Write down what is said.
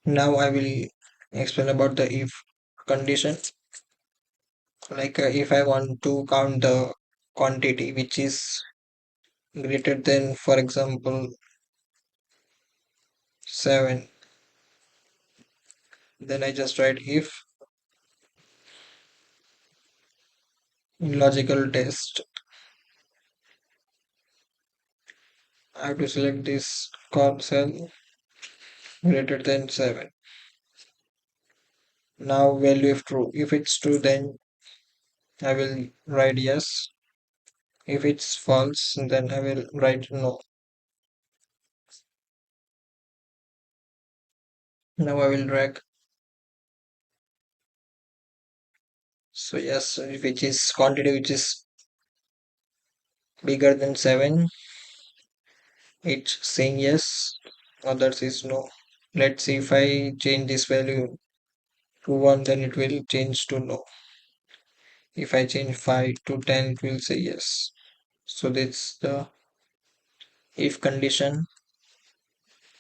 Now I will explain about the if condition. Like if I want to count the quantity which is greater than, for example, 7, then I just write if in logical test. I have to select this call cell greater than 7. Now value if true. If it's true, then I will write yes. If it's false, then I will write no. Now I will drag. So yes, which is quantity which is bigger than 7, it's saying yes, others is no. Let's see if I change this value to 1, then it will change to no. If I change 5 to 10, it will say yes. So that's the if condition.